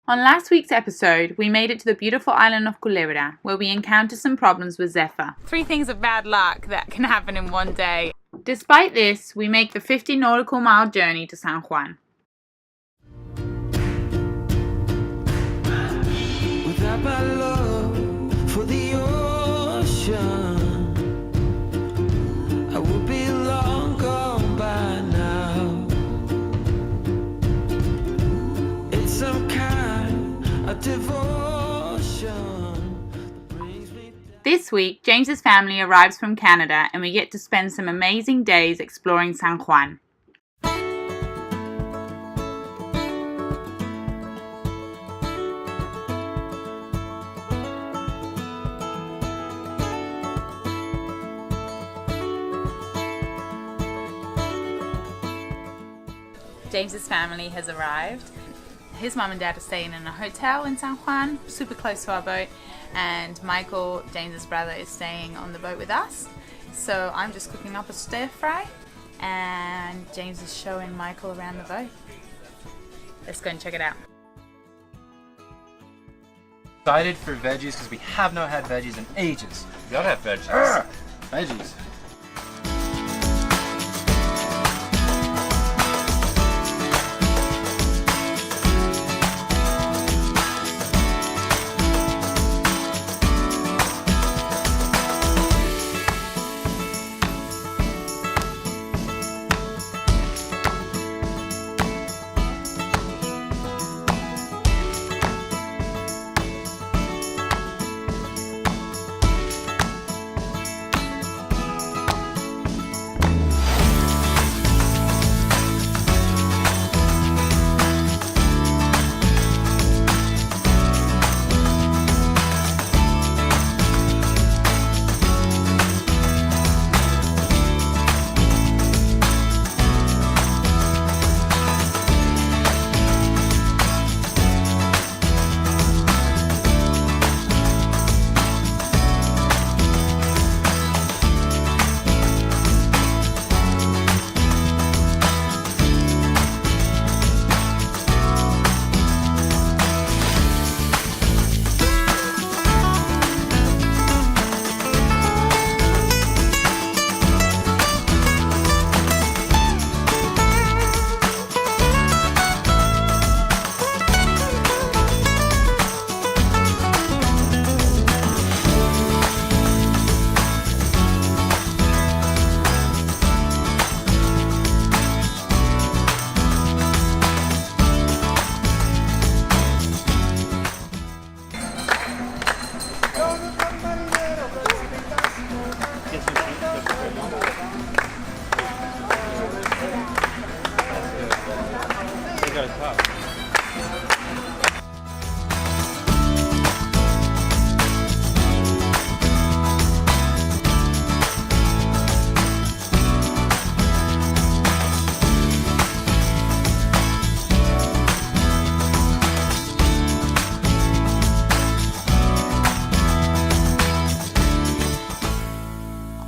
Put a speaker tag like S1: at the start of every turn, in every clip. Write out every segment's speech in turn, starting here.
S1: On last week's episode, we made it to the beautiful island of Culebra, where we encountered some problems with Zephyr. 3 things of bad luck that can happen in one day. Despite this, we make the 50 nautical mile journey to San Juan.
S2: Without my love for the ocean, I would be long gone by now. It's some kind of devotion that brings me down.
S1: This week, James's family arrives from Canada and we get to spend some amazing days exploring San Juan. James's family has arrived. His mum and dad are staying in a hotel in San Juan, super close to our boat, and Michael, James's brother, is staying on the boat with us. So I'm just cooking up a stir fry, and James is showing Michael around the boat. Let's go and check it out.
S3: Excited for veggies because we have not had veggies in ages.
S4: We gotta have veggies.
S3: Veggies.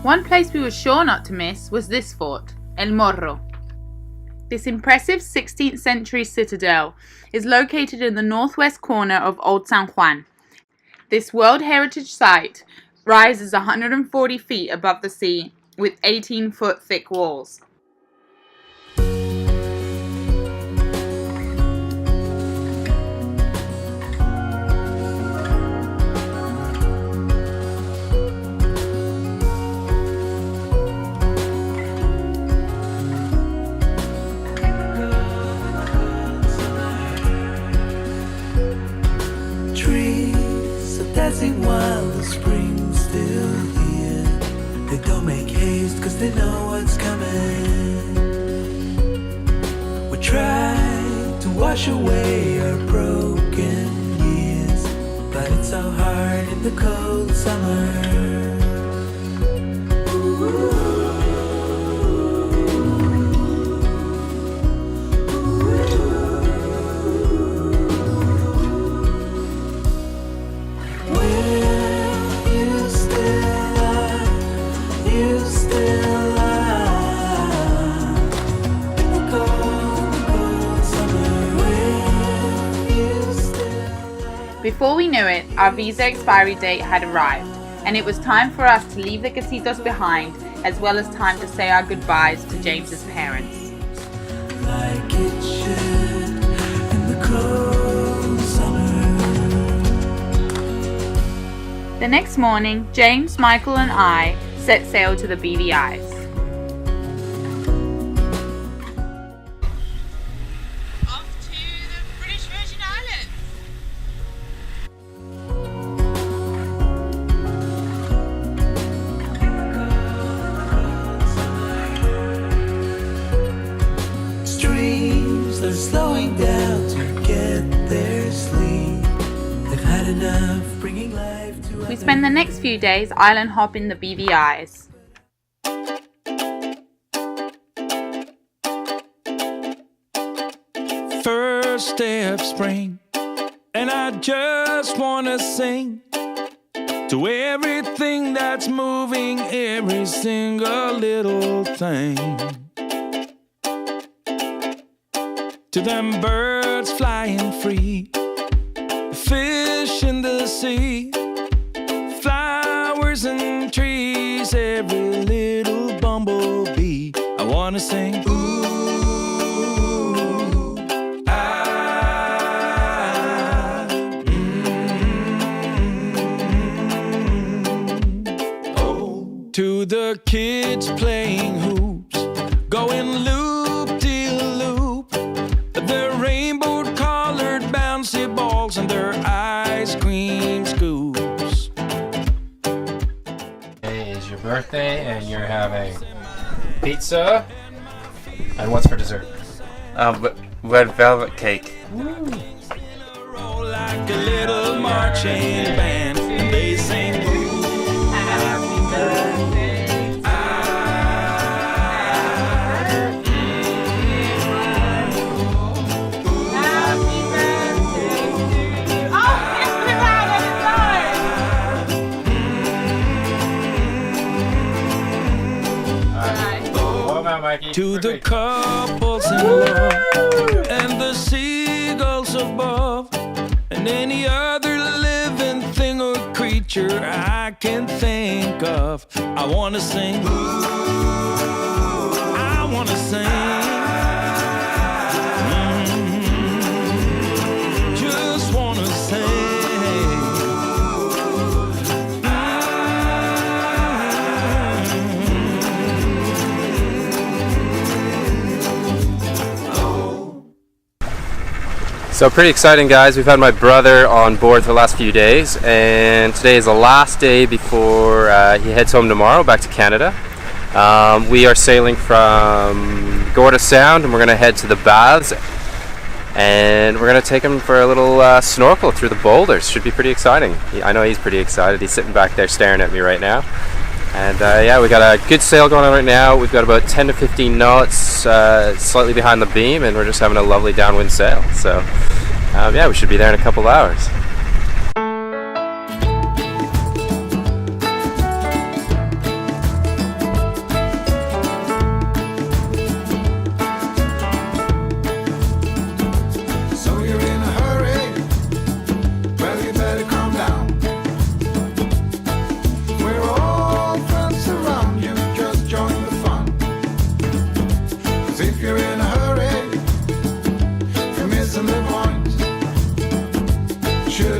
S1: One place we were sure not to miss was this fort, El Morro. This impressive 16th century citadel is located in the northwest corner of Old San Juan. This World Heritage Site rises 140 feet above the sea with 18-foot thick walls.
S2: Dancing while the spring's still here. They don't make haste cause they know what's coming. We try to wash away our broken years, but it's so hard in the cold summer.
S1: Before we knew it, our visa expiry date had arrived, and it was time for us to leave the casitos behind, as well as time to say our goodbyes to James's parents.
S2: Like it should in the cold summer.
S1: The next morning, James, Michael, and I set sail to the BVI's. Off to the British Virgin Islands.
S2: Streams are slowing down to get their sleep. They've had enough bringing life to
S1: We spend the next few days island hopping the BVI's.
S4: First day of spring, and I just wanna sing to everything that's moving, every single little thing. To them birds flying free, fish in the sea, flowers and trees, every little bumblebee. I wanna sing, ooh, ah, oh. To the kids playing hoops, going loop-de-loop, their rainbow-colored bouncy balls and their ice cream scoops.
S3: Today is your birthday and you're having pizza. And what's for dessert?
S5: Red velvet cake.
S4: Roll like a little marching band, and they sing, ooh,
S1: Happy birthday. Happy birthday to you. Oh, it's without any time.
S3: What about Mikey?
S4: to the couples in love and the seagulls above and any other living thing or creature I can think of. I wanna sing, ooh, I wanna sing, just wanna sing.
S5: So pretty exciting, guys. We've had my brother on board for the last few days, and today is the last day before he heads home tomorrow back to Canada. We are sailing from Gorda Sound, and we're going to head to the baths, and we're going to take him for a little snorkel through the boulders. Should be pretty exciting. I know he's pretty excited. He's sitting back there staring at me right now. And yeah, we got a good sail going on right now. We've got about 10 to 15 knots, slightly behind the beam, and we're just having a lovely downwind sail. So yeah, we should be there in a couple hours.
S2: So you're in a hurry? Well, you better calm down. We're all friends around you, just join the fun. 'Cause if you're in a hurry, you're missing the point. Should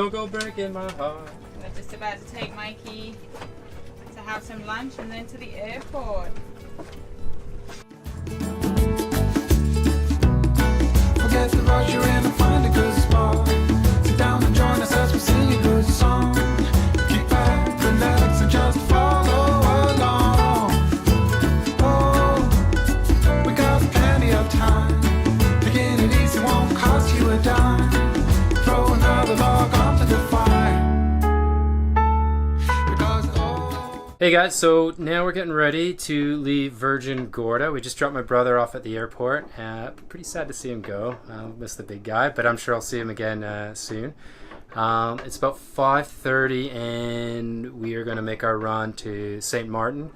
S5: Don't go breaking my heart.
S1: We're just about to take Mikey to have some lunch and then to the airport.
S4: Forget the rush, you're in and find a good spot. Sit down and join us as we sing a good song. Kick back, relax, and just follow along. Oh, we got plenty of time. Taking it easy won't cost you a dime. Throw another log onto the fire. Because, oh.
S5: Hey guys, so now we're getting ready to leave Virgin Gorda. We just dropped my brother off at the airport. Pretty sad to see him go. I'll miss the big guy, but I'm sure I'll see him again soon. It's about 5:30 and we are going to make our run to St. Martin.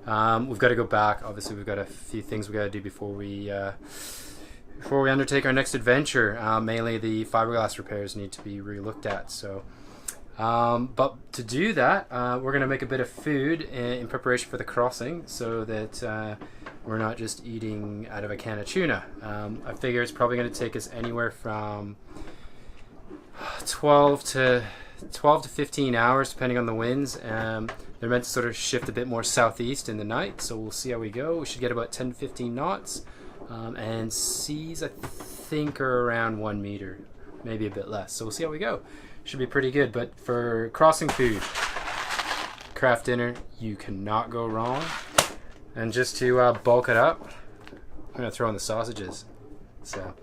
S5: We've got to go back. Obviously, we've got a few things we've got to do before we undertake our next adventure. Mainly the fiberglass repairs need to be re-looked at. So, but to do that, we're going to make a bit of food in preparation for the crossing so that we're not just eating out of a can of tuna. I figure it's probably going to take us anywhere from 12 to 15 hours depending on the winds. They're meant to sort of shift a bit more southeast in the night, so we'll see how we go. We should get about 10 to 15 knots. And seas I think are around 1 meter, maybe a bit less, so we'll see how we go. Should be pretty good. But for crossing food, craft dinner, you cannot go wrong. And just to bulk it up, I'm gonna throw in the sausages. So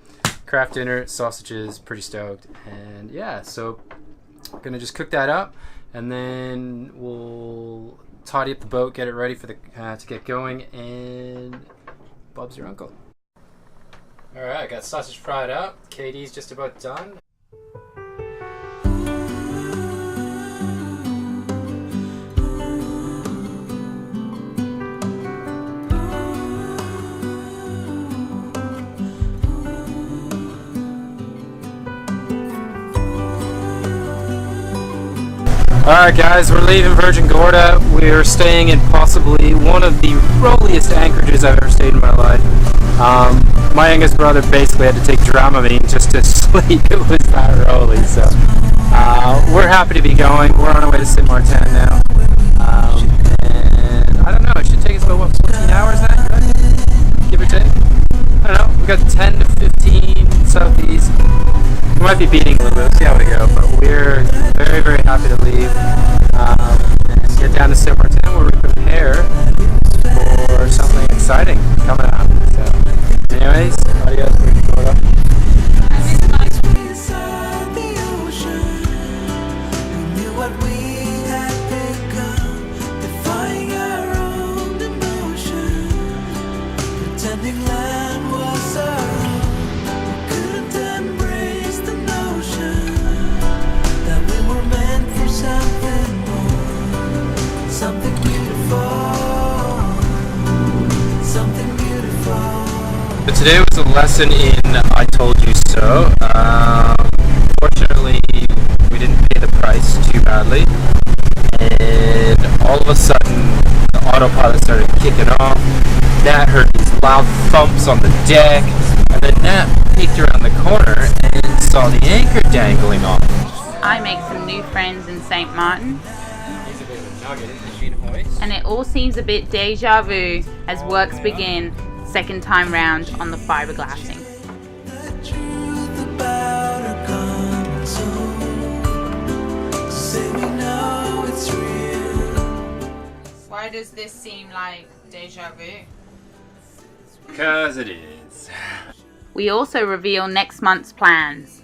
S5: craft dinner, sausages, pretty stoked. And yeah, so I'm gonna just cook that up and then we'll tidy up the boat, get it ready for the to get going. And Bob's your uncle. Alright, got sausage fried up. Katie's just about done. Alright guys, we're leaving Virgin Gorda. We're staying in possibly one of the rolliest anchorages I've ever stayed in my life. My youngest brother basically had to take Dramamine just to sleep. It was that rolly. So we're happy to be going. We're on our way to St. Martin now. And I don't know, it should take us about, what, 14 hours now, you reckon? Give or take? I don't know, we got 10 to 15 southeast. We might be beating a little bit, we'll see how we go, but we're very, very happy to leave and get down to St. Martin where we prepare for something exciting coming up. So, anyways, adios, Virgin Gorda.
S2: Inside the ocean, we knew what we had become, defying our own emotion, pretending land was our own. We couldn't embrace the notion that we were meant for something more, something beautiful, something beautiful.
S5: But today was a lesson in I told you so. Fortunately, we didn't pay the price too badly, and all of a sudden the autopilot started kicking off. Nat heard these loud thumps on the deck, and then Nat peeked around the corner and saw the anchor dangling off.
S1: I make some new friends in St. Martin,
S5: He's a bit of a nugget, machine hoist.
S1: and it all seems a bit deja vu as works begin second time round on the fiberglassing.
S2: The truth about our common soul, say we know it's real.
S1: Why does this seem like deja vu?
S5: Because it is.
S1: We also reveal next month's plans.